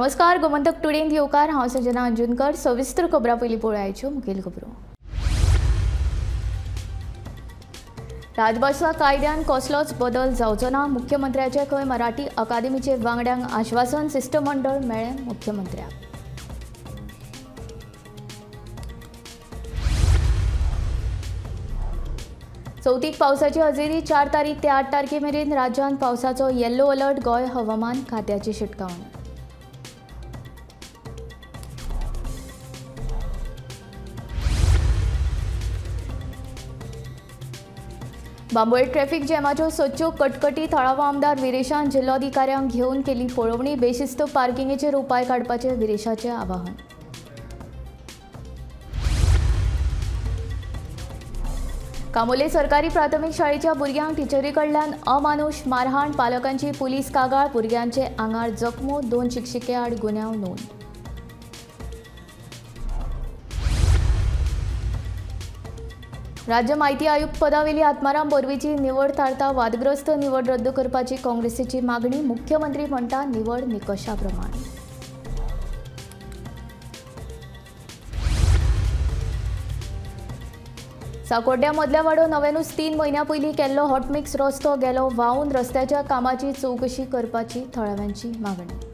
नमस्कार, गोमंतक टुडेंत येवकार। हांव संजना अंजुनकर। सविस्तर खबरां पयलीं पळोवयाच्यो मुखेल खबरो। राजभाषा कायद्यान कसलोच बदल जावचो ना, मुख्यमंत्र्याचे खंय मराठी अकादेमीचे वांगड्यांक आश्वासन। शिष्टमंडळ मेळ्ळें मुख्यमंत्र्याक। चवथीक पावसाची हजेरी 4 तारीख ते 8 तारखे मेरेन राज्यांत पावसाचो येल्लो अलर्ट। गोंय हवामान खात्याची शिटकावणी। बांबोळे ट्रॅफिक जॅमाच्यो सच्यो कटकटी। थळावो आमदार विरेशान जिल्लोधिकाऱ्यांक घेवन केली पळोवणी। बेशिस्त पार्किंगेचेर उपाय काडपाचे विरेशाचें आवाहन। कामोले सरकारी प्राथमीक शाळेच्या भुरग्यांक टिचरी कडल्यान अमानुष मारहाण। पालकांची पुलीस कागाळ। भुरग्यांचे आंगार जखमो। 2 शिक्षिके आड गुन्यांव नोंद। राज्य म्हायती आयुक्त पदावेली आत्माराम बोरवेची निवड थारता। वादग्रस्त निवड रद्द करपाची काँग्रेसीची मागणी। मुख्यमंत्री म्हणटा निवड निकशा प्रमाण। सांकोड्ड्या मदल्या वाडो नव्यानूच 3 म्हयन्यां पयलीं केल्लो हॉटमिक्स रस्तो गेलो व्हांवन। रस्त्याच्या कामाची चवकशी करपाची थळाव्यांची मागणी।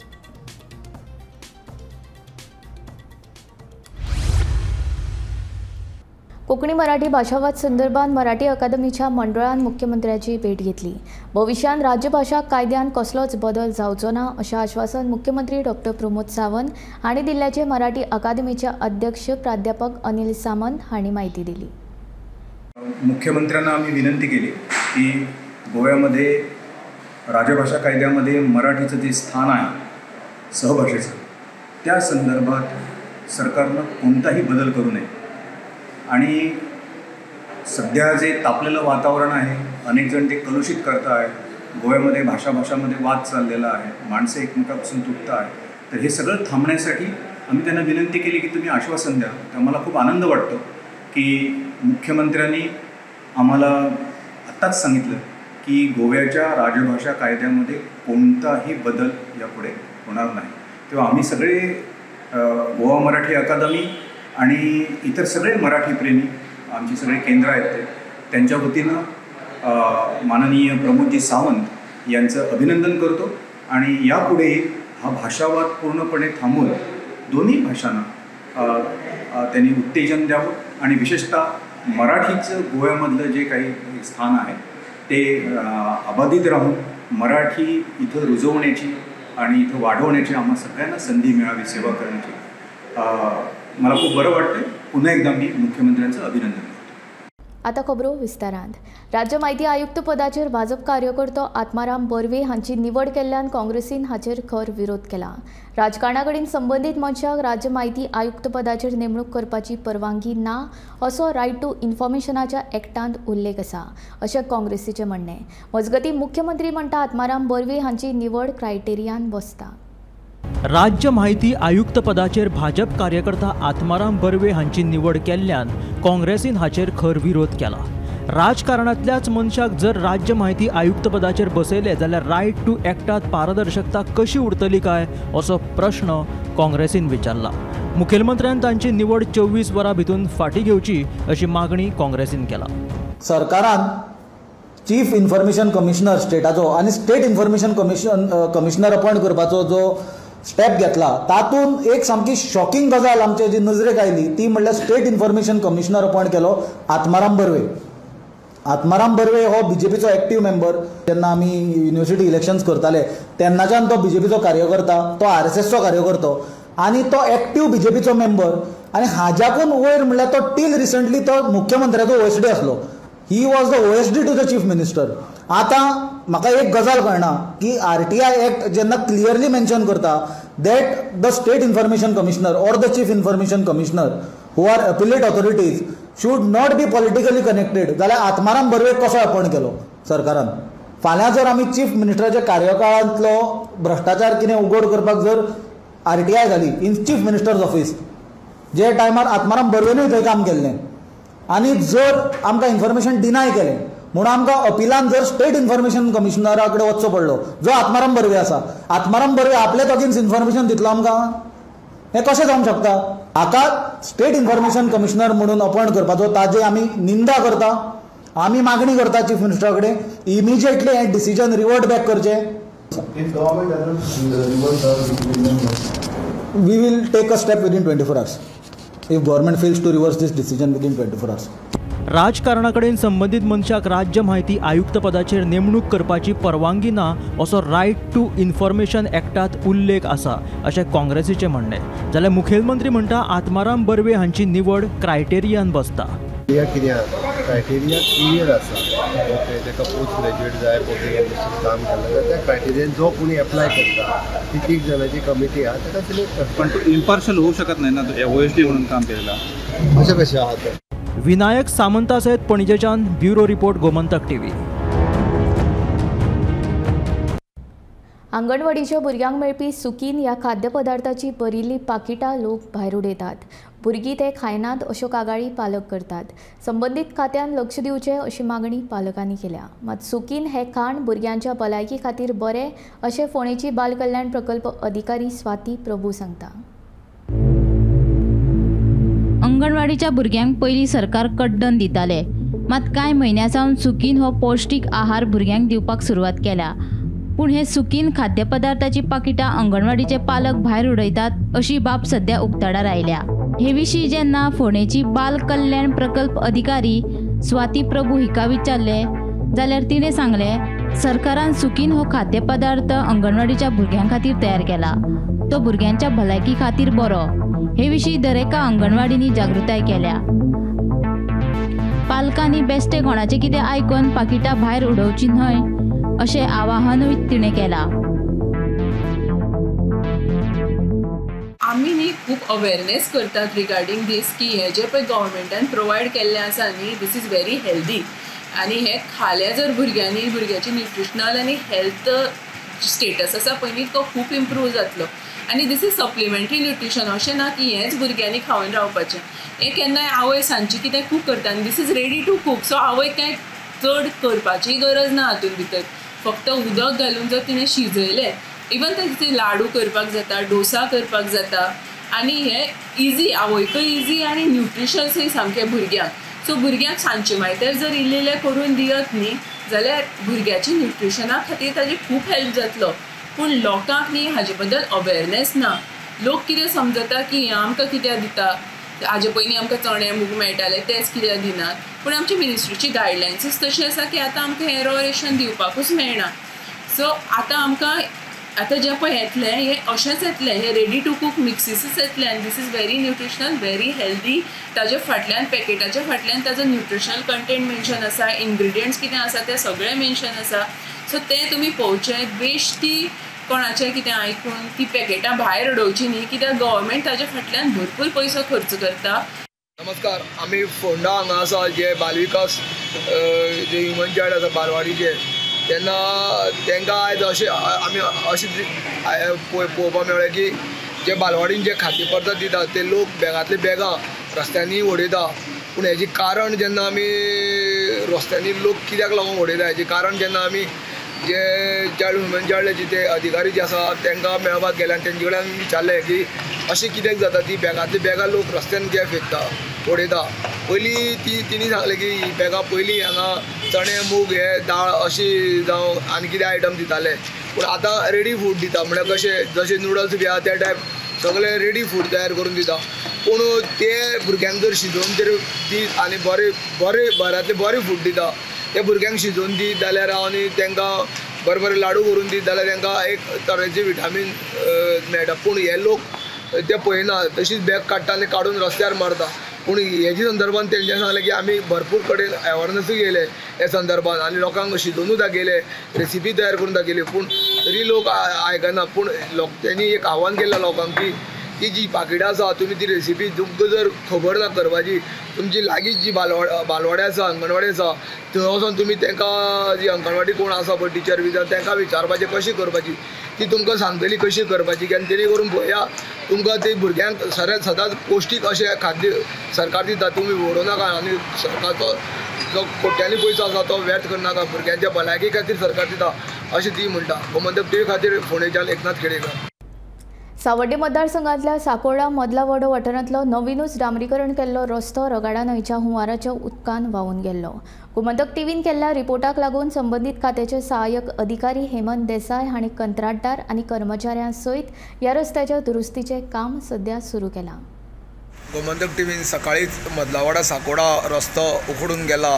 कोंकणी मराठी भाषावाद संदर्भात मराठी अकादमीच्या मंडळान मुख्यमंत्र्याची भेट घेतली। भविष्यात राज्यभाषा कायद्यान कसलोच बदल जावचो ना अशें आश्वासन मुख्यमंत्री डॉ प्रमोद सावंत हांणी दिल्ल्याचे मराठी अकादमीचे अध्यक्ष प्राध्यापक अनिल सामंत हांणी माहिती दिली। मुख्यमंत्र्यांना आम्ही विनंती केली की गोव्यामध्ये राजभाषा कायद्यामध्ये मराठीचं जे स्थान आहे सहभाषेचं, त्या संदर्भात सरकारनं कोणताही बदल करू नये। आणि सध्या जे तापलेलं वातावरण आहे, अनेक जण ते कलुषित करत आहेत। गोव्यामध्ये भाषामध्ये वाद चाललेला आहे, माणसं एकमेकापासून तुटत आहेत। तर हे सगळं थांबण्यासाठी आम्ही त्यांना विनंती केली की तुम्ही आश्वासन द्या। तर आम्हाला खूप आनंद वाटतो की मुख्यमंत्र्यांनी आम्हाला आत्ताच सांगितलं की गोव्याच्या राजभाषा कायद्यामध्ये कोणताही बदल यापुढे होणार नाही। तेव्हा आम्ही सगळे गोवा मराठी अकादमी आणि इतर सगळे मराठी प्रेमी, आमची सगळे केंद्र आहेत त्यांच्या वतीनं माननीय प्रमोदजी सावंत यांचं अभिनंदन करतो। आणि यापुढे हा भाषावाद पूर्णपणे थांबवून दोन्ही भाषांना त्यांनी उत्तेजन द्यावं आणि विशेषतः मराठीचं गोव्यामधलं जे काही स्थान आहे ते अबाधित राहून मराठी इथं रुजवण्याची आणि इथं वाढवण्याची आम्हा सगळ्यांना संधी मिळावी, सेवा करण्याची। मला खूप बरं वाटतं। पुन्हा एकदा मी मुख्यमंत्र्यांचं अभिनंदन करतो। आता खबरो विस्तारांत। राज्य म्हायती आयुक्त पदाचेर भाजप कार्यकर्तो आत्माराम बर्वे हांची निवड केल्ल्यान काँग्रेसीन हाचेर खर विरोध केला। राजकारणाकडेन संबंदीत मनशाक राज्य म्हायती आयुक्त पदाचेर नेमणूक करपाची परवानगी ना असो रायट टू इन्फॉर्मेशनाच्या एक्टांत उल्लेख आसा अशें काँग्रेसीचें म्हणणें। मजगतीं मुख्यमंत्री म्हणटा आत्माराम बर्वे हांची निवड क्रायटेरियान बसता। राज्य म्हायती आयुक्त पदाचेर भाजप कार्यकर्ता आत्माराम बर्वे हांची निवड केल्ल्यान काँग्रेसीन हाचेर खर विरोध केला। राजकारणांतल्याच मनशाक जर राज्य म्हायती आयुक्त पदाचेर बसयले जाल्यार रायट टू एक्टांत पारदर्शकता कशी उरतली काय असो प्रश्न काँग्रेसीन विचारला। मुखेलमंत्र्यान तांची निवड 24 वरां भितून फाटीं घेवची अशी मागणी काँग्रेसीन केला। सरकारान चीफ इन्फॉर्मेशन कमिशनर स्टेटाचो आणि स्टेट इन्फॉर्मेशन कमिशनर अपॉइंट करपाचो जो स्टेप घेतला, तातूंत एक सामकी शॉकिंग गजाल आमचे जी नजरेक आयली ती म्हणल्यार स्टेट इन्फॉर्मेशन कमिशनर अपॉइंट केलो आत्माराम बर्वे। आत्माराम बर्वे हो बीजेपीचो एक्टीव मेंबर। जेन्ना आमी युनिव्हर्सिटी इलेक्शन्स करताले तेन्नाच्यान तो बीजेपीचो कार्यकर्ता, तो RSSचो कार्यकर्तो आणि तो एक्टीव बीजेपीचो मेंबर। आणि हाज्याकून वयर म्हणल्यार तो टील रिसंटली तो मुख्यमंत्र्याचो OSD आसलो। He was the OSD to the chief minister. आता म्हाका एक गजाल कळना की RTI एक्ट जेन्ना क्लियरली मेन्शन करता that the state information commissioner or the chief information commissioner who are appellate authorities should not be politically connected, जाल्यार आत्माराम बर्वे कसो अपॉइंट केलो सरकारान? फाल्यां जर आमी चीफ मिनिस्टराच्या कार्यकाळांतलो भ्रश्टाचार कितें उघड करपाक जर RTI घाली इन चीफ मिनिस्टर्स ऑफिस, जे टायमार आत्माराम बर्वेनूय थंय काम केल्लें, आणि जर आमकां इन्फॉर्मेशन डिनाय केलें म्हणून आमकां अपिलान जर स्टेट इन्फॉर्मेशन कमिशनरा कडेन वचचो पडलो, जो आत्माराम बर्वे आसा, आत्माराम बर्वे आपल्याच अगेन्स्ट इन्फॉर्मेशन दितलो आमकां, हें कशें जावंक शकता? हाका स्टेट इन्फॉर्मेशन कमिशनर म्हणून अपॉयंट करपाचो ताजे आमी निंदा करता, आमी मागणी करता चीफ मिनिस्टरा कडेन इमिजिएटली हें डिसिजन रिवर्ट बॅक करचें. We will take a step within 24 hours. If government fails to reverse this decision within 24 hours. राजकारणाकडेन संबंधित मनशाक राज्य म्हायती आयुक्त पदाचेर नेमणूक करपाची परवानगी ना असो रायट टू इन्फॉर्मेशन एक्टात उल्लेख आसा अशें काँग्रेसीचें म्हणणें. जाल्यार मुखेलमंत्री म्हणटा आत्माराम बर्वे हांची निवड क्रायटेरियान बसता. क्रायटेरिया क्लियर आसा. ताका पोस्ट ग्रॅज्युएट जाय, पोस्ट ग्रॅज्युएट काम केलें जाल्यार त्या क्रायटेरियन जो कोणी एप्लाय करता ती 3 जाणांची कमिटी आहा ताका सिलेक्ट करता. पण तो इम्पार्शल होऊ शकत नाही ना, तो OSD म्हणून काम केलेला. अशें कशें आहा तें? विनायक सामंता सयत पणजेच्यान ब्युरो रिपोर्ट गोमंतक TV. अंगणवाडीच्या भुरग्यांक मेळपी सुकीन ह्या खाद्यपदार्थाची भरिल्ली पाकिटां लोक भायर उडयतात. भुरगीं ते खायनात अश्यो कागाळी पालक करतात. संबंदीत खात्यान लक्ष दिवचें अशी मागणी पालकांनी केल्या. मात सुकीन हे खाण भुरग्यांच्या भलायकी खातीर बरें अशें फोंडेची बाल कल्याण प्रकल्प अधिकारी स्वाती प्रभू सांगता. अंगणवाडीच्या भुरग्यांक पयलीं सरकार कड्डण दिताले, मात कांय म्हयन्यां सावन सुकीन हो पौश्टीक आहार भुरग्यांक दिवपाक सुरवात केल्या. पूण हे सुकीन खाद्यपदार्थाची पाकिटां अंगणवाडीचे पालक भायर उडयतात अशी बाब सध्या उक्ताडार आयल्या. हे विशीं जेन्ना फोंडेची बाल कल्याण प्रकल्प अधिकारी स्वाती प्रभू हिका विचारले जाल्यार तिणें सांगलें सरकारान सुकीन हो खाद्यपदार्थ अंगणवाडीच्या भुरग्यां खातीर तयार केला. तो भुरग्यांच्या भलायकी खातीर बरो. हे विशीं दरेका अंगणवाडींनी जागृताय केल्या. पालकांनी बेश्टे कोणाचें कितें आयकून पाकिटां भायर उडोवची न्हय अशें आवाहनूय तिणें केलां. आमी न्ही खूब अवेरनेस करतात रिगार्डींग दीस की हे जे पळय गव्हर्मेंटान प्रोवायड केल्लें आसा न्ही दीस इज व्हेरी हेल्दी आनी हे खालें जर भुरग्यांनी भुरग्याची न्युट्रिशनल आनी हेल्थ स्टेटस आसा पळय न्ही तो खूब इम्प्रूव जातलो. आनी दीस इज सप्लिमेंटरी न्युट्रिशन. अशें ना की हेंच भुरग्यांनी खावन रावपाचें. हें केन्नाय आवय सांजची कितें कूक करता आनी this is ready to cook. So आवय कांय चड करपाची गरज ना हातूंत भितर. फक्त उदक घालून जर तिणें शिजयलें इवन ते लाडू करपाक जाता, डोसा करपाक जाता आनी हे इजी, आवयकय इजी आनी न्युट्रिशसय सामकें भुरग्यांक. सो भुरग्यांक सांजचे मायतेर जर इल्लें करून दियत न्ही जाल्यार भुरग्याची न्युट्रिशना खातीर ताजी खूब हेल्प जातलो. पूण लोकांक न्ही हाजे बद्दल अवेरनेस ना. लोक कितें समजता की हें आमकां कित्याक दिता, हाजे पयलीं आमकां चणे मूग मेळटाले तेच कित्याक दिनात. पूण आमची मिनिस्ट्रीची गायडलायन्सूच तशी आसा की आतां आमकां हें रॉ रेशन दिवपाकूच मेळना. सो आतां आमकां जें पळय येतलें हें अशेंच येतलें, हें रेडी टू कूक मिक्सिसूच येतलें आनी this is very nutritional, very healthy. ताजे फाटल्यान पॅकेटाच्या फाटल्यान ताजो न्युट्रिशनल कंटेंट मेन्शन आसा, इन्ग्रिडियंट्स कितें आसा तें सगळें मेन्शन आसा. सो तें तुमी पळोवचें. बेश्टी कोणाचें कितें आयकून ती पॅकेटां भायर उडोवची न्ही, कित्याक गव्हर्मेंट ताजे फाटल्यान भरपूर पयसो खर्च करता. नमस्कार, आमी फोंडा हांगा आसा जे बालविकास जे ह्युमन चायल्ड आसा बालवाडीचे, तेन्ना तांकां आयज अशें आमी अशें पळोवपाक मेळ्ळें की जे बालवाडीन जे खाद्यपदार्थ दितात ते लोक बॅगांतले बॅगां रस्त्यांनी उडयता. पूण हेजें कारण जेन्ना आमी रस्त्यांनी लोक कित्याक लागून उडयता हेजें कारण जेन्ना आमी जे चायल्ड ह्युमन चायल्डाचे ते अधिकारी जे आसा तांकां मेळपाक गेले आनी तेंचे कडल्यान विचारलें की अशें कित्याक जाता ती बॅगांतली बॅगां लोक रस्त्यान कित्याक फेकता, उडयता. पयलीं तिणी सांगलें की ही बॅगां पयलीं हांगा चणे मूग हे दाळ अशी जावं आनी कितें आयटम दिताले. पूण आतां रेडी फूड दिता, म्हळ्यार कशें जशे नुडल्स बी आहा त्या टायप सगळे रेडी फूड तयार करून दिता. पूण ते भुरग्यांक जर शिजोवन जर दीत आनी बऱ्यांतलें बरें फूड दिता, ते भुरग्यांक शिजोवन दीत जाल्यार आनी तांकां बरे लाडू करून दीत जाल्यार तांकां एक तरेचे विटामीन मेळटा. पूण हे लोक ते पळयना, तशीच बॅग काडटा आनी काडून रस्त्यार मारता. पूण हेजे संदर्भान तेंच्यान सांगलें की आमी भरपूर कडेन अवेरनसूय गेले हे संदर्भान आनी लोकांक शिजोवनूय दाखयले, रेसिपी तयार करून दाखयली. पूण तरी लोक आयकना. पूण तेणी एक आव्हान केलें लोकांक की ती जी पाकिटां आसा तुमी ती रेसिपी तुमकां जर खबर ना करपाची तुमची लागींच जी बालवाडी आसा अंगणवाडी आसा थंय वचून तुमी तांकां जी अंगणवाडी कोण आसा पळय टिचर बिचर तांकां विचारपाचें कशी करपाची ती तुमकां सांगतली कशी करपाची कारण तेणी करून पळया तुमकां ते भुरग्यांक सदांच पौश्टीक अशें खाद्य सरकार दिता तुमी व्हडों नाका आनी सरकारचो जो कोट्यांनी पयसो आसा तो व्यर्थ करनाका भुरग्यांच्या भलायकी खातीर सरकार दिता अशें ती म्हणटा गोमंतक टीव्ही खातीर फोंडेच्यान एकनाथ खेडेकर. सावड्डे मतदारसंघातल्या साकोळा मदला वडो वाठारांतलो नवीनूच डांबरीकरण केल्लो रस्तो रगाडा न्हंयच्या हुंवाराच्या उदकान व्हांवून गेल्लो. गोमंतक टीव्हीन केल्ल्या रिपोर्टाक लागून संबंदीत खात्याचे सहाय्यक अधिकारी हेमंत देसाय हांणी कंत्राटदार आनी कर्मचाऱ्यां सयत ह्या रस्त्याच्या दुरुस्तीचें काम सध्या सुरू केलां. गोमंतक टीव्हीन सकाळीच मदलावाडा साकोडा रस्तो उखडून गेला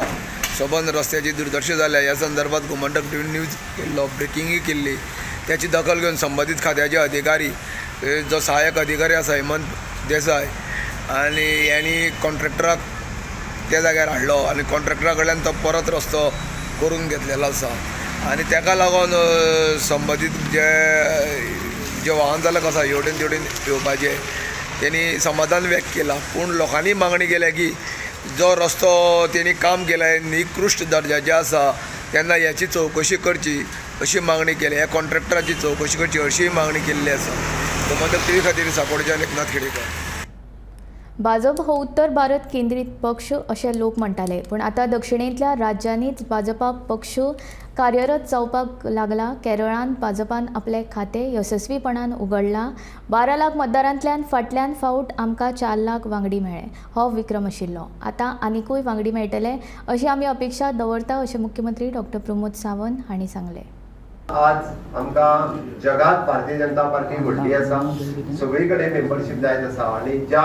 सबंद रस्त्याची दुर्दशा जाल्या ह्या संदर्भात गोमंतक टीव्हीन न्यूज केल्लो ब्रेकिंगूय केल्ली त्याची दखल घेवन संबंदीत खात्याचे अधिकारी जो सहाय्यक अधिकारी आसा हेमंत देसाय आनी यांनी कॉन्ट्रॅक्टराक त्या जाग्यार हाडलो आनी कॉन्ट्रॅक्टरा कडल्यान तो परत रस्तो करून घेतलेलो आसा आनी ताका लागून संबंदीत जे वाहन चालक आसा हेवटेन तेवटेन येवपाचे त्यांनी समाधान व्यक्त केला पूण लोकांनी मागणी केल्या की जो रस्तो त्यांनी काम केला निकृश्ट दर्जाचे आसा तेन्ना ह्याची चवकशी करची अशी मागणी केली ह्या कॉन्ट्रॅक्टराची चवकशी करची अशी मागणी केल्ली आसा. गोमंतक टीव्ही खातीर साकोडच्यान एकनाथ खेडेकर. भाजप हो उत्तर भारत केंद्रीत पक्ष अशें लोक म्हणटाले पूण आतां दक्षिणेंतल्या राज्यांनीच भाजपा पक्ष कार्यरत जावपाक लागला. केरळांत भाजपान आपले खातें यशस्वीपणान उगडलां. 12 लाख मतदारांतल्यान फाटल्यान फावट आमकां 4 लाख वांगडी मेळ्ळे हो विक्रम आशिल्लो. आतां आनिकूय वांगडी मेळटले अशी आमी अपेक्षा दवरता अशें मुख्यमंत्री डॉक्टर प्रमोद सावंत हांणी सांगलें. आज आमकां जगात भारतीय जनता पार्टी व्हडली आसा सगळी कडेन मेंबरशीप जायत आसा आनी ज्या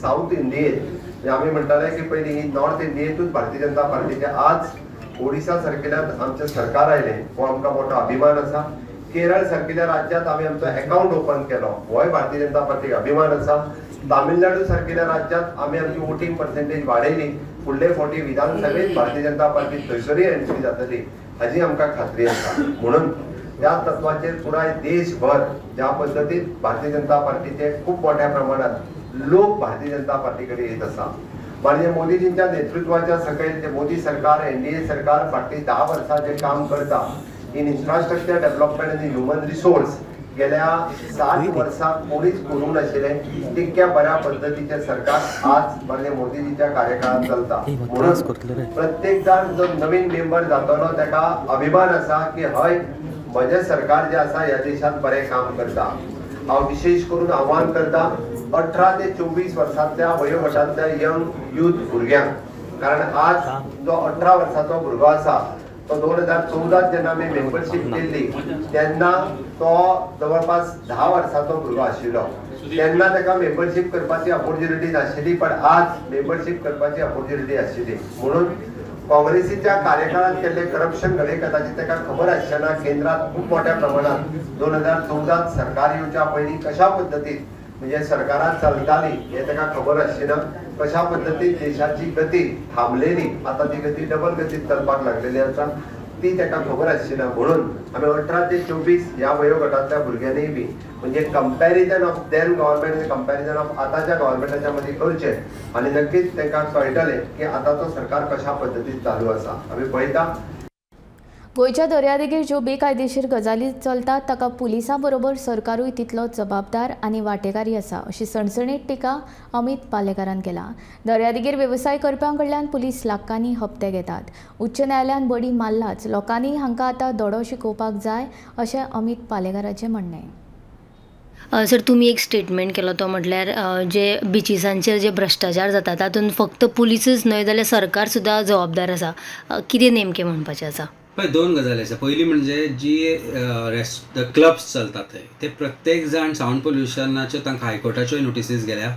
साऊथ इंडियेत आमी म्हणटाले की पयलीं ही नॉर्थ इंडियेतूच भारतीय जनता पार्टीचे आज ओडिशा सारकेल्या आमचें सरकार आयलें हो आमकां मोठो अभिमान आसा. केरळ सारकेल्या राज्यांत आमी आमचो अकाउंट ओपन केलो होय भारतीय जनता पार्टीक अभिमान आसा. तामिळनाडू सारकेल्या राज्यांत आमी आमची वोटींग पर्सेंटेज वाडयली फुडले फावटी विधानसभेत भारतीय जनता पार्टी थंयसरूय एंट्री जातली हाची आमकां खात्री आसा. म्हणून त्या तत्वाचेर पुराय देशभर ज्या पद्दतीन भारतीय जनता पार्टीचे खूब मोठ्या प्रमाणात लोक भारतीय जनता पार्टी कडेन येत आसा. माननीय मोदीजींच्या नेतृत्वाच्या सकयल जे मोदी सरकार एनडीए सरकार फाटलीं 10 वर्सां जे काम करता इन इन्फ्रास्ट्रक्चर डेव्हलपमेंट आनी ह्युमन रिसोर्स गेल्या 60 वर्सां कोणीच करूंक नाशिल्लें तितक्या बऱ्या पद्दतीचें सरकार आज माननीय मोदीजीच्या कार्यकाळात चलता. म्हणून प्रत्येक जाण जो नवीन मेंबर जातलो ताका अभिमान आसा की हय म्हजें सरकार जे आसा ह्या देशांत बरें काम करता. हांव विशेष करून आव्हान करता 18 ते 24 वर्सांतल्या वयोगटांतल्या यंग यूथ भुरग्यांक कारण आज जो 18 वर्साचो भुरगो आसा तो 2014 जेन्ना आमी मेंबरशीप केल्ली तेन्ना तो जवळपास 10 वर्साचो भुरगो आशिल्लो. तेन्ना ताका मेंबरशीप करपाची ऑपॉर्च्युनिटी नाशिल्ली पण आज मेंबरशीप करपाची ऑपॉर्च्युनिटी आशिल्ली. म्हणून काँग्रेसीच्या कार्यकाळात केल्ले करप्शन घडे कदाचित ताका खबर आसचेना. केंद्रात खूप मोठ्या प्रमाणात 2014 सरकार येवच्या पयलीं कशा पद्दतीन म्हणजे सरकारात चलताली हे ताका खबर आसचेना. कशा पद्दतीन देशाची गती थांबलेली आता ती गती डबल गतीत चलपाक लागलेली आसा ती ताका खबर आसचेना. म्हणून आमी 18 ते 24 ह्या वयोगटांतल्या भुरग्यांनी बी म्हणजे कंपॅरिजन ऑफ देन गव्हर्नमेंट आनी कंपॅरिजन ऑफ आतांच्या गव्हर्नमेंटाच्या मदीं करचें आनी नक्कीच तांकां कळटलें की आतांचो सरकार कशा पद्दतीन चालू आसा. आमी पळयता गोंयच्या दर्यादेगेर ज्यो बेकायदेशीर गजाली चलतात ताका पुलिसां बरोबर सरकारूय तितलो जबाबदार आनी वांटेकारी आसा अशी सणसणीत टिका अमित पालेकारान केला. दर्यादेगेर वेवसाय करप्यां कडल्यान पुलीस लाखांनी हप्ते घेतात. उच्च न्यायालयान बडी मारलाच लोकांनी हांकां आतां दोडो शिकोवपाक जाय अशें अमित पालेकाराचें म्हणणें. सर तुम्ही एक स्टेटमेंट केलो तो म्हटल्यार जे बिचीसांचेर जे भ्रश्टाचार जाता तातूंत फक्त पुलीसच न्हय जाल्यार सरकार सुद्दां जबाबदार आसा. कितें नेमकें म्हणपाचें आसा? पळय 2 गजाली आसा. पहिली म्हणजे जी क्लब्स चलतात ते प्रत्येक जाण सावंड पोल्युशनाच्यो तांकां हायकोर्टाच्यो नोटिसीस गेल्या.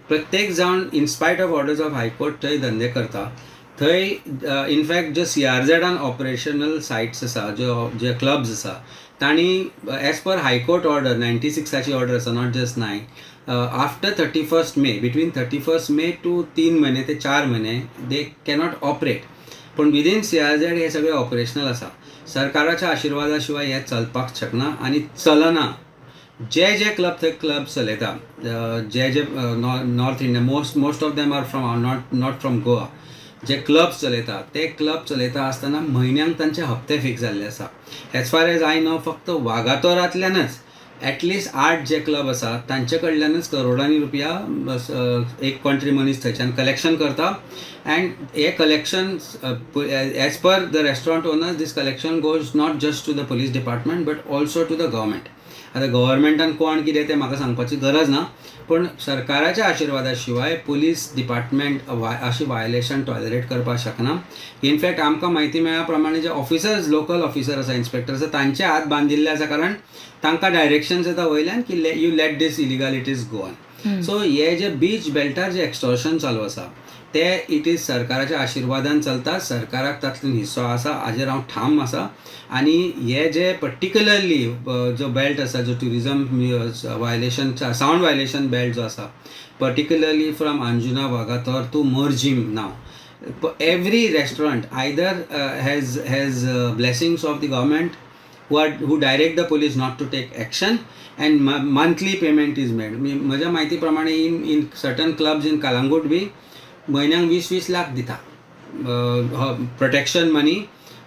प्रत्येक जाण इनस्पायट ऑफ ऑर्डर्स ऑफ हायकोर्ट थंय धंदे करता. थंय इनफॅक्ट जो CRZान ऑपरेशनल सायट्स आसा जे क्लब्स आसा तांणी एज पर हायकोर्ट ऑर्डर 96ची ऑर्डर आसा not just 9 after 31 May between 31 May to 3 महिने ते 4 महिने दे कॅनॉट ऑपरेट. पण विदीन CRZ हे सगळे ऑपरेशनल आसा. सरकाराच्या आशिर्वादा शिवाय हे चलपाक शकना आनी चलना. जे क्लब चलयता जे north India most of them are from not from Goa, जे क्लब्स चलयता ते क्लब चलयता आसतना म्हयन्याक तांचे हप्ते फिक्स जाल्ले आसा. As far as I know फक्त वागातोरांतल्यानच ॲटलिस्ट 8 जे क्लब आसा तांचे कडल्यानच करोडांनी रुपया एक कंट्री मनीस थंयच्यान कलेक्शन करता. अँड हे collection as per the restaurant owners this collection goes not just to the police department but also to the government. आता गव्हर्मेंटान कोण कितें तें म्हाका सांगपाची गरज ना, पण सरकाराच्या आशिर्वादा शिवाय पुलीस डिपार्टमेंट अशी वायलेशन टॉलरेट करपाक शकना. इनफॅक्ट आमकां म्हायती मेळ्ळ्या प्रमाणे जे ऑफिसर्स लोकल ऑफिसर आसा इन्स्पेक्टर आसा तांचे हात बांदिल्ले आसा, कारण तांकां डायरेक्शन्स येता वयल्यान की you let this illegalities go on. So हे जे बीच बेल्टार जे एक्सटॉर्शन चालू आसा ते इट इज सरकाराच्या आशिर्वादान चलता. सरकाराक तातूंत हिस्सो आसा, हाजेर हांव ठाम आसा. आनी हे जे पर्टिक्युलरली जो बेल्ट आसा जो tourism violation sound violation belt जो आसा particularly from Anjuna Vagator to Morjim नाव, every restaurant either has blessings of the government who direct the police not to take action, and monthly payment is made. माझ्या माहिती प्रमाणे in certain clubs in Kalangut बी म्हयन्याक 20-20 लाख दिता protection money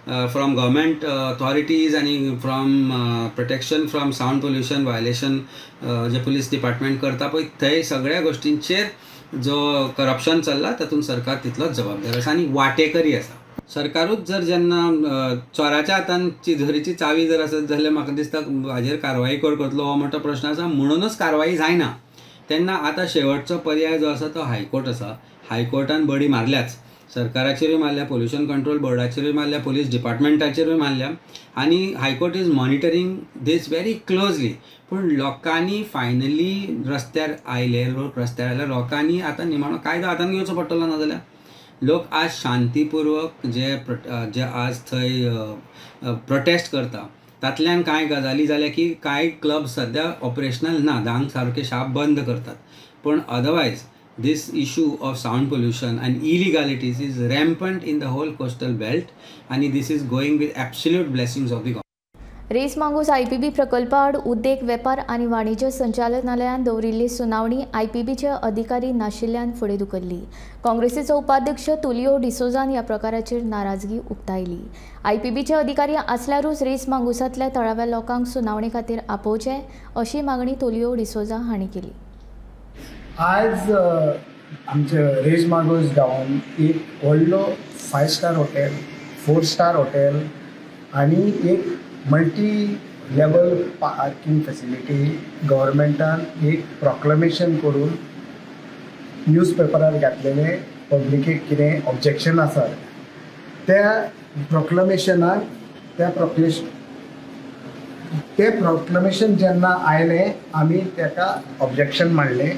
from government authorities आणि from protection from sound pollution violation जे police department करता पळय थंय सगळ्या गोष्टींचेर जो करप्शन चल्ला तातूंत सरकार तितलोच जबाबदार आसा आणि वाटेकरी आसा. सरकारूच जर जेन्ना चोराच्या हातांची झरीची चावी जर आसत जाल्यार म्हाका दिसता हाजेर कारवाई करतलो हो मोठो प्रश्न आसा. म्हणूनच कारवाई जायना तेन्ना आतां शेवटचो पर्याय जो आसा तो हायकोर्ट आसा. हायकोर्टान बडी मारल्याच, सरकाराचेरूय मारल्या, पोल्युशन कंट्रोल बोर्डाचेरूय मारल्या, पुलीस डिपार्टमेंटाचेरूय मारल्या आणि high court is monitoring this very closely. पूण लोकांनी फायनली रस्त्यार आयले, रस्त्यार आयले लोकांनी आतां निमाणो कायदो हातान घेवचो पडटलो. ना जाल्यार लोक आज शांतीपूर्वक जे आज थंय प्रोटेस्ट करता तातल्यान कांय गजाली जाल्या की कांय क्लब सद्या ऑपरेशनल ना, धांक सारके शाप बंद करतात. पण otherwise this issue of sound pollution and illegalities is rampant in the whole coastal belt, and this is going with absolute blessings of the government. रेस मांगूस आयपीबी प्रकल्पा आड उद्देग वेपार आनी वाणिज्य संचालनालयान दवरिल्ली सुनावणी आयपीबीचे अधिकारी नाशिल्ल्यान फुडें धुकल्ली. काँग्रेसीचो उपाध्यक्ष तुलियो डिसोजान ह्या प्रकाराचेर नाराजगी उक्तायली. आयपीबीचे अधिकारी आसल्यारूच रेस मांगुसांतल्या तळाव्या लोकांक सुनावणे खातीर आपोवचे अशी मागणी तुलियो डिसोजा हांणी केली. आज आमचे रेज मागोस गांवान एक व्हडलो 5 स्टार हॉटेल, 4 स्टार हॉटेल आनी एक मल्टी लेवल पार्किंग फॅसिलिटी गव्हर्मेंटान एक प्रोक्लेमेशन करून न्यूजपेपरार घातलेलें. पब्लिकेक कितें ऑब्जेक्शन आसा त्या प्रोक्लेमेशनाक ते प्रोक्लेमेशन जेन्ना आयलें आमी ताका ऑब्जेक्शन मांडलें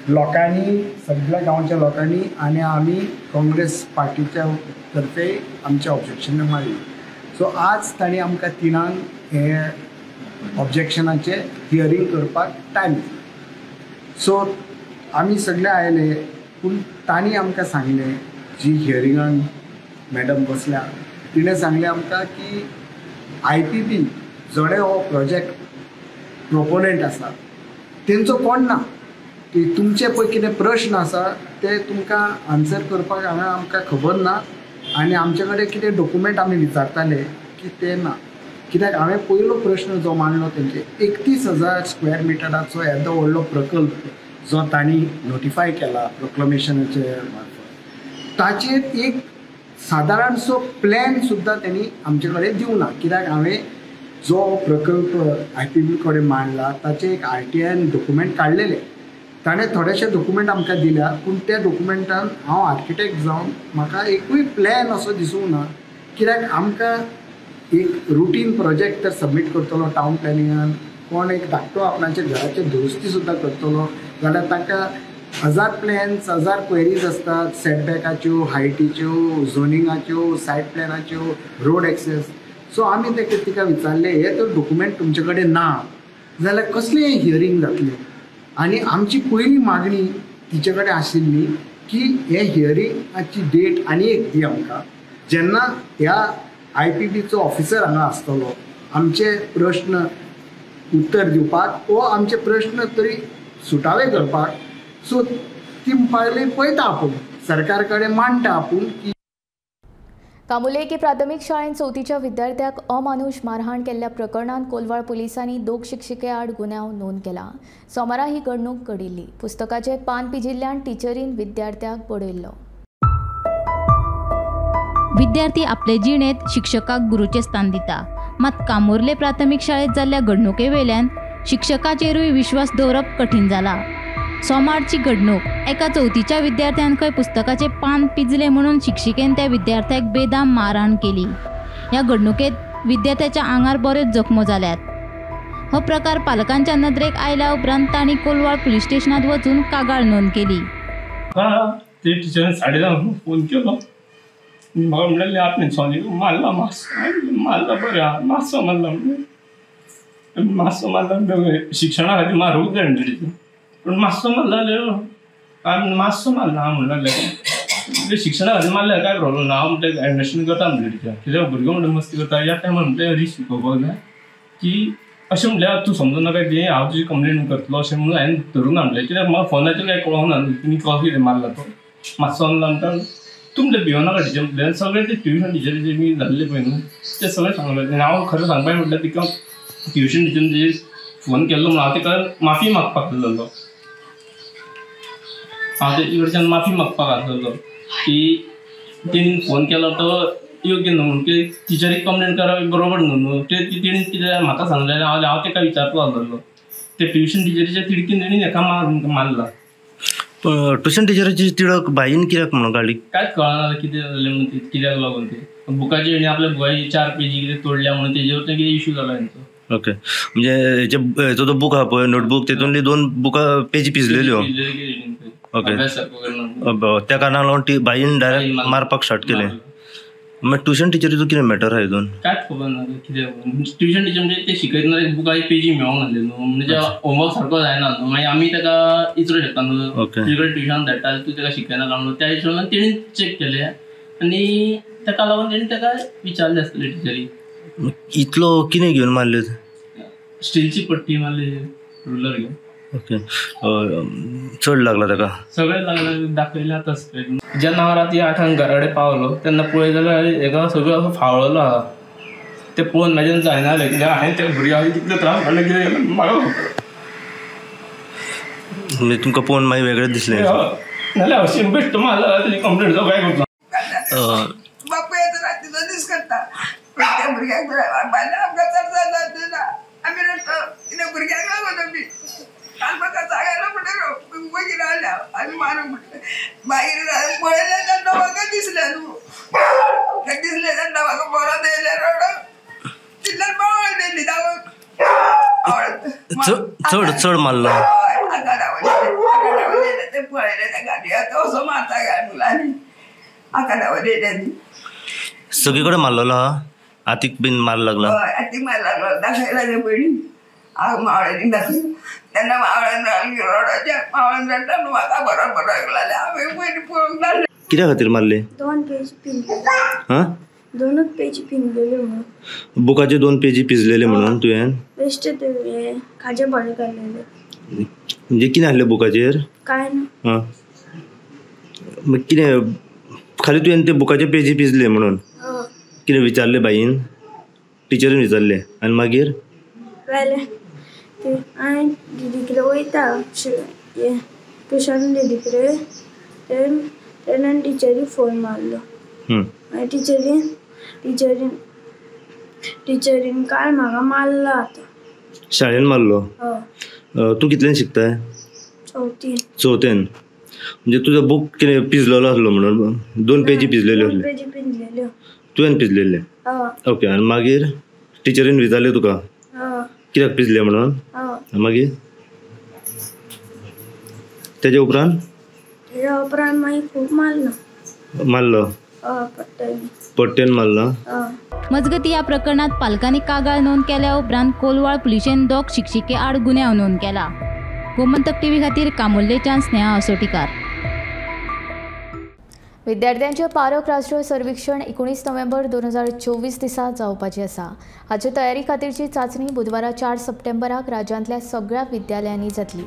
लोकांनी, सगळ्या गांवच्या लोकांनी, आनी आमी काँग्रेस पार्टीच्या तर्फे आमचे ऑब्जेक्शन मारली. सो आज ताणी आमकां 3 हे ऑब्जेक्शनाचे हियरींग करपाक टायम दिलो. सो आमी सगळे आयले, पूण तांणी आमकां सांगलें, जी हियरिंगान मॅडम बसल्या तिणें सांगलें आमकां की आयपीबी जोडे हो प्रोजेक्ट प्रोपोनंट आसा तेंचो कोण ना, की तुमचे पळय कितें प्रश्न आसा ते तुमकां आन्सर करपाक हांगा आमकां खबर ना, आनी आमचे कडेन कितें डॉक्युमेंट आमी विचारताले की ते ना. कित्याक हांवें पयलो प्रश्न जो मांडलो तेंचे 31,000 स्क्वेअर मिटराचो येदो व्हडलो प्रकल्प जो तांणी नोटिफाय केला प्रोक्लेमेशनाचे मार्फत, ताचेर एक सादारणसो प्लॅन सुद्दां तेणी आमचे कडेन दिवं ना. कित्याक हांवें जो प्रकल्प आयपीबी कडेन मांडला ताचे एक RTIन डॉक्युमेंट काडलेले, ताणें थोडेशे डॉक्युमेंट आमकां दिल्या, पूण त्या डॉक्युमेंटान हांव आर्किटेक्ट जावन म्हाका एकूय प्लॅन असो दिसूंक ना. कित्याक आमकां एक रुटीन प्रोजेक्ट तर सबमीट करतलो टावन प्लॅनिंगान, कोण एक धाकटो आपणाचे घराचे दुरुस्ती सुद्दां करतलो जाल्यार ताका 1000 प्लॅन्स, 1000 क्वेरीज असतात, सेटबॅकाच्यो, हायटीच्यो, झोनिंगाच्यो, सायट प्लॅनाच्यो, रोड एक्सेस. सो आमी तिका विचारलें, हे तर डॉक्युमेंट तुमचे कडेन ना जाल्यार कसलें हियरींग जातलें. आनी आमची पयली मागणी तिचे कडेन आशिल्ली की हे हियरिंगाची डेट आनी एक दी आमकां, जेन्ना ह्या आयपीबीचो ऑफिसर हांगा आसतलो, आमचे प्रश्न उत्तर दिवपाक व आमचे प्रश्न तरी सुटावे करपाक. सो ती फायली पळयता आपूण, सरकार कडेन मांडटा आपूण की कामुले एके प्राथमीक शाळेत 4थीच्या विद्यार्थ्याक अमानुष मारहाण केल्ल्या प्रकरणात कोलवाळ पोलिसांनी 2 शिक्षिके आड गुन्यांव नोंद केला. सोमारा ही घडणूक घडिल्ली. पुस्तकाचे पान पिजिल्ल्यान टिचरीन विद्यार्थ्याक बडयल्लो. विद्यार्थी आपले जिणेत शिक्षकाक गुरूचे स्थान दिता, मात कामुर्ले प्राथमीक शाळेत जाल्ल्या घडणुके वेल्यान शिक्षकाचेरूय विश्वास दवरप कठीण जाला. सोमारची घडणूक एका 4थीच्या विद्यार्थ्यान खंय पुस्तकाचे पान पिजले म्हणून शिक्षिकेन त्या विद्यार्थ्याक बेदाम मारहाण केली. ह्या घडणुकेत विद्यार्थ्याच्या आंगार बरेच जखमो जाल्यात. हो प्रकार पालकांच्या नदरेक आयल्या उपरांत तांणी कोलवाळ पुलीस स्टेशनात वचून कागाळ नोंद केली. ते टिचरीन 9:30 फोन केलो. म्हाका म्हणलें आपणे सोनी मारला, मारला बरें मातसो मारला शिक्षणा खातीर मारूंक जाय टिचर, पण मातसो मारला मातसो मारला. हांव म्हणलें शिक्षणा खातीर मारल्यार काय प्रॉब्लम ना, हांव म्हणलें अंडरस्टँड करता म्हणलें टिचर. कित्याक भुरगो म्हणून मस्ती करता. ह्या टायमार म्हणलें रिस्क शिकोवपाक जाय की अशें म्हणल्यार तूं समजूं नाका की हांव तुजी कंप्लेन करतलो अशें म्हणून हांवें धरून हाडलें. कित्याक म्हाका फोनाचेर काय कळोंक ना तुमी कॉल कितें मारला तो. मातसो म्हणटा तुमले भिवनाका टिचर म्हणलें. सगळे ते ट्युशन टिचरीचे मी जाल्ले पळय न्हू ते सगळें सांगलें. हांव खरें सांगपाक म्हटल्यार तिका ट्युशन टिचरीन तेजेर फोन केल्लो म्हणून हांव तिका माफी मागपाक लागलो. हांव तेजे कडच्यान माफी मागपाक आसलेलो की तेणीन फोन केलो तो योग्य न्हू म्हणून की टिचरीक कंप्लेन करप बरोबर न्हू. तेणीन कितें म्हाका सांगलें हांव तेका विचारपाक लागलो. ते ट्युशन टिचरीच्या तिडकीन तेणीन हेका मारला. ट्युशन टिचराची तिडक बाईन कित्याक म्हणून काडली कांयच कळना कितें जालें म्हणून कित्याक लागून ते बुकाची आनी आपल्या बुकाची 4 पेजी कितें तोडल्या म्हणून तेजेर कितें इश्यू जाला तेंचो. ओके, म्हणजे हेचो तो बूक आहा पळय नोटबूक तेतूंतली 2 बुकां पेजी पिजलेल्यो. ओके, त्या कारणाक लागून ती बाईन डायरेक्ट मारपाक स्टार्ट केलें. मागीर ट्युशन टिचरीचो कितें मॅटर आहा हितून कांयच खबर ना कितें. ट्युशन टिचर म्हणजे ते शिकयतना बुका एक पेजी मेळोंक नासले न्हू, म्हणजे होमवर्क सारको जायना न्हू. मागीर आमी ताका इचरूं शकता न्हू, तुजे ट्युशन धाडटा तूं ताका शिकयना काय म्हणून. त्या हिशोबान तेणीन चॅक केलें आनी ताका लागून तेणीन ताका विचारलें आसतलें टिचरी. इतलो कितें घेवन मारले? स्टीलची पट्टी मारली रुलर घेवन. ओके, चड लागला ताका? सगळें लागलें, दाखयलें आतां. जेन्ना हांव राती 8 घरा कडेन पावलो तेन्ना पळय जाल्यार हेका सगळो असो फावळलो आहा. ते पळोवन म्हाज्यान जायना जालें कित्याक हांवें त्या भुरग्याक कितले त्रास काडले कितें केलें म्हाका खबर. म्हणजे तुमकां पळोवन मागीर वेगळें दिसलें? नाल्यार अशें बेश्ट मारला तेणी कंप्लेन जावं काय करता. बापूय रातीचो दीस करता त्या भुरग्याक आमकां चड जाता आमी रडटा कित्याक भुरग्याक लागून आमी काल म्हाका जागायला म्हणटा मागीर आल्या आनी मारूंक म्हणलें. मागीर पळयलें तेन्ना म्हाका दिसलें न्हू, दिसलें तेन्ना म्हाका बरो येयलें रडप. तितल्यान मावळ दिली दावून चड मारलो. ते पळयलें त्या गाडयेक असो मारता काय मुलांनी आकाडावलेल्यांनी. सगळे कडेन मारलेलो आहा? हातीक बीन मार लागला? हय, हातीक मार लागलो. दाखयला ते पयलीं हांव मावळ्यांनी दाखयलो तेन्ना मावळ्यान रडोच्या मावळ्यान रडटा न्हू म्हाका बरोबर लागले. हांवें पयलीं पळोवंक नासलें. कित्या खातीर मारले? 2 पेज पिंजलेले. हां, 2 पेज पिंजलेले म्हणून. बुकाचे 2 पेजी पिजलेले म्हणून तुवें बेश्ट ते खाजे बरे काडलेले. म्हणजे कितें आहलें बुकाचेर? काय ना. हां, मागीर कितें खाली तुवें ते बुकाचे पेजी पिजले म्हणून कितें विचारलें बाईन? टिचरीन विचारलें आनी मागीर? जालें ते हांवें दिदी कडेन वयता ट्युशन दिदी कडेन तेन्ना टिचरीक फोन मारलो. मागीर टिचरीन काल म्हाका मारला. आतां शाळेन मारलो? तूं कितल्यान शिकता? 4थेन. म्हणजे तुजो बूक कितें पिजलेलो आसलो म्हणून 2 पेजी पिजलेल्यो आसल्यो? पेजी पिंजलेल्यो. तुवें पिजलेले? ओके, आनी मागीर टिचरीन विचारलें तुका कित्याक पिजले म्हणून? मागीर तेज्या उपरांत मागीर खूब मारलो? पट्टेन मारला. मजगती या प्रकरणात पालकांनी कागाळ नोंद केल्या उपरांत कोलवाळ पुलिशेन 2 शिक्षिके आड गुन्यांव नोंद केला. गोमंतक टीव्ही खातीर कामुर्लेच्यान स्नेहा असोटीकार. विद्यार्थ्यांचे पारख राष्ट्रीय सर्वेक्षण 19 नोव्हेंबर 2024 दिसा जावपाचें आसा. हाचे तयारी खातीरची चांचणी बुधवारा 4 सप्टेंबराक राज्यांतल्या सगळ्या विद्यालयांनी जातली.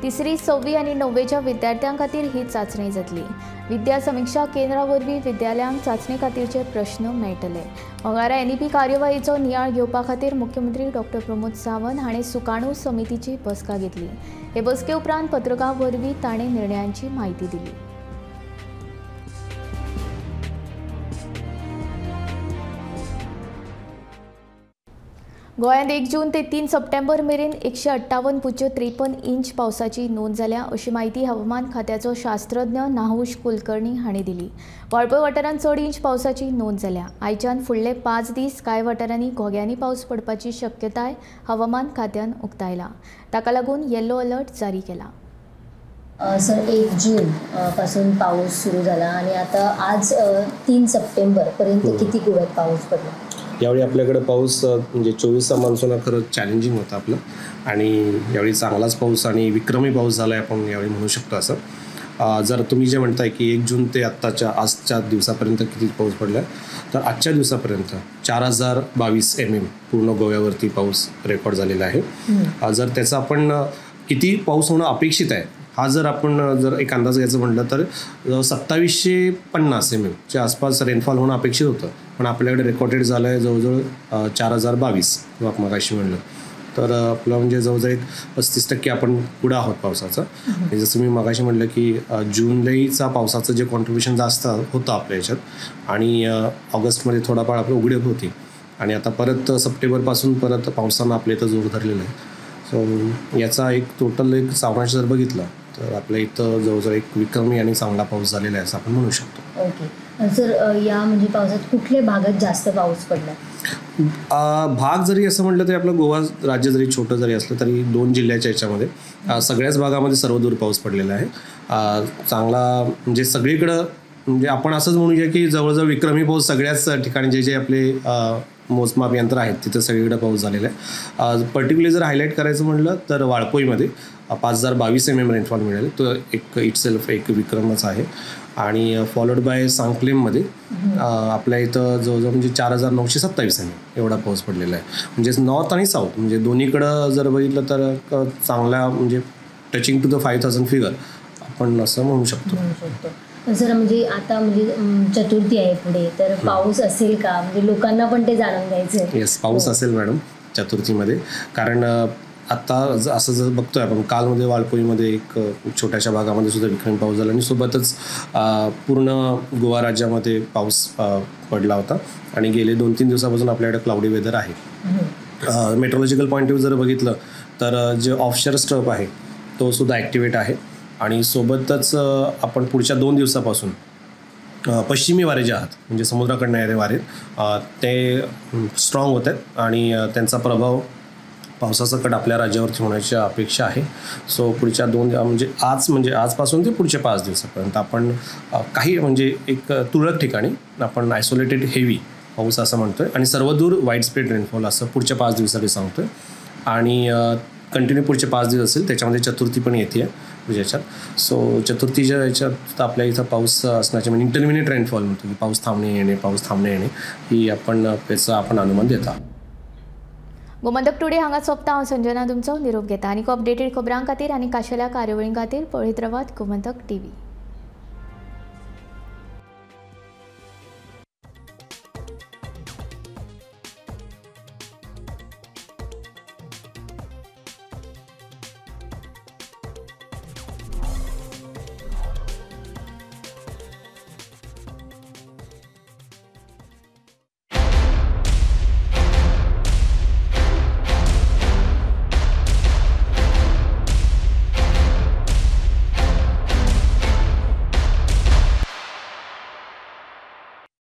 3री, 6वी आनी 9वेच्या विद्यार्थ्यां खातीर ही चांचणी जातली. विद्या समीक्षा केंद्रा वरवीं विद्यालयांक चांचणे खातीरचे प्रश्न मेळटले. मंगळारा NEP कार्यवाहीचो नियाळ घेवपा खातीर मुख्यमंत्री डॉ. प्रमोद सावंत हाणें सुकाणू समितीची बसका घेतली. हे बसके उपरांत पत्रकां वरवीं ताणें निर्णयांची म्हायती दिली. गोंयांत 1 जून ते 3 सप्टेंबर मेरेन 158.53 इंच पावसाची नोंद जाल्या अशी माहिती हवामान खात्याचो शास्त्रज्ञ नाहुश कुलकर्णी हांणी दिली. वाळपय वाठारांत चड इंच पावसाची नोंद जाल्या. आयच्यान फुडले 5 दीस कांय वाठारांनी घोग्यांनी पावस पडपाची शक्यताय हवामान खात्यान उक्तायला. ताका लागून येलो अलर्ट जारी केला. सर 1 जून पासून पाऊस सुरू झाला आणि आता आज 3 सप्टेंबर पर्यंत किती गोव्यात पाऊस पडला? यावेळी आपल्याकडे पाऊस म्हणजे 24चा मान्सून हा खरंच चॅलेंजिंग होता आपलं आणि यावेळी चांगलाच पाऊस आणि विक्रमी पाऊस झाला आहे आपण यावेळी म्हणू शकतो. असं जर तुम्ही जे म्हणताय की 1 जून ते आजच्या दिवसापर्यंत किती पाऊस पडला तर आजच्या दिवसापर्यंत 4022 mm पूर्ण गोव्यावरती पाऊस रेकॉर्ड झालेला आहे. जर त्याचा आपण किती पाऊस होणं अपेक्षित आहे हा जर आपण एक अंदाज घ्यायचं म्हटलं तर 2750 mm च्या आसपास रेनफॉल होणं अपेक्षित होतं, पण आपल्याकडे रेकॉर्डेड झालं आहे जवळजवळ 4022 किंवा मगाशी म्हणलं तर आपलं म्हणजे जवळजवळ एक 35% आपण पुढं आहोत पावसाचं. आणि जसं मी मगाशी म्हटलं की जुलैचा पावसाचं जे कॉन्ट्रीब्युशन जास्त होतं आपल्या याच्यात आणि ऑगस्टमध्ये थोडाफार आपलं उघडीप होती आणि आता परत सप्टेंबरपासून परत पावसानं आपल्या इथं जोर धरलेला आहे. सो याचा एक टोटल एक सारांश जर बघितला तर आपल्या इथं जवळजवळ एक विक्रमी आणि चांगला पाऊस झालेला आहे असं आपण म्हणू शकतो. ओके सर, या म्हणजे पावसात कुठल्या भागात जास्त पाऊस पडला? भाग जरी असं म्हटलं तरी आपलं गोवा राज्य जरी छोटं जरी असलं तरी 2 जिल्ह्याच्या याच्यामध्ये सगळ्याच भागामध्ये सर्वदूर पाऊस पडलेला आहे. चांगला म्हणजे सगळीकडं म्हणजे आपण असंच म्हणूया की जवळजवळ विक्रमी पाऊस सगळ्याच ठिकाणी जे आपले मोजमाप यंत्र आहेत तिथं सगळीकडे पाऊस झालेला आहे. पर्टिक्युलरली जर हायलाईट करायचं म्हटलं तर वाळपोईमध्ये 5022 mm रेनफॉल मिळाले, तो एक इटसेल्फ एक विक्रमच आहे. आणि फॉलोड बाय सांगक्लेममध्ये आपल्या इथं जवळजवळ म्हणजे 4927 mm एवढा पाऊस पडलेला आहे. म्हणजे नॉर्थ आणि साऊथ म्हणजे दोन्हीकडं जर बघितलं तर चांगला म्हणजे टचिंग टू द 5000 फिगर आपण असं म्हणू शकतो. सर म्हणजे आता म्हणजे चतुर्थी आहे पुढे तर पाऊस असेल का, म्हणजे लोकांना पण ते जाणून घ्यायचं आहे. येस, पाऊस असेल मॅडम चतुर्थीमध्ये, कारण आता असं जर बघतोय आपण कालमध्ये वाळपोईमध्ये एक छोट्याशा भागामध्ये सुद्धा विक्रमी पाऊस झाला आणि सोबतच पूर्ण गोवा राज्यामध्ये पाऊस पडला होता आणि गेले 2-3 दिवसापासून आपल्याकडे क्लाउडी वेदर आहे. मेट्रोलॉजिकल पॉईंट ऑफ व्ह्यू जर बघितलं तर जे ऑफशोअर स्टफ आहे तो सुद्धा ॲक्टिवेट आहे आणि सोबतच आपण पुढच्या 2 दिवसापासून पश्चिमी वारे जे आहात म्हणजे समुद्राकडनं येणारे वारे ते स्ट्रॉंग होत आहेत आणि त्यांचा प्रभाव पावसाचा कट आपल्या राज्यावरती होण्याची अपेक्षा आहे. सो पुढच्या 2 म्हणजे आजपासून ते पुढच्या 5 दिवसापर्यंत आपण काही म्हणजे एक तुरळक ठिकाणी आपण आयसोलेटेड हेवी पाऊस असं म्हणतो आहे आणि सर्वदूर वाईड स्प्रेड रेनफॉल असं पुढच्या 5 दिवसासाठी सांगतो आहे. आणि कंटिन्यू पुढचे 5 दिवस असेल त्याच्यामध्ये चतुर्थी पण येते आहे म्हणजे याच्यात. सो चतुर्थीच्या याच्यात आपल्या इथं पाऊस असण्याचे म्हणजे इंटरमिनिएट रेनफॉल म्हणतो की पाऊस थांबणे येणे ही आपण त्याचा आपण अनुमान देता. गोमंतक टुडे हांगा सोंपता. हांव संजना तुमचो निरोप घेता. आनीक अपडेटेड खबरां खातीर आनी खाशेल्या कार्यावळीं खातीर पळयत रावात गोमंतक TV.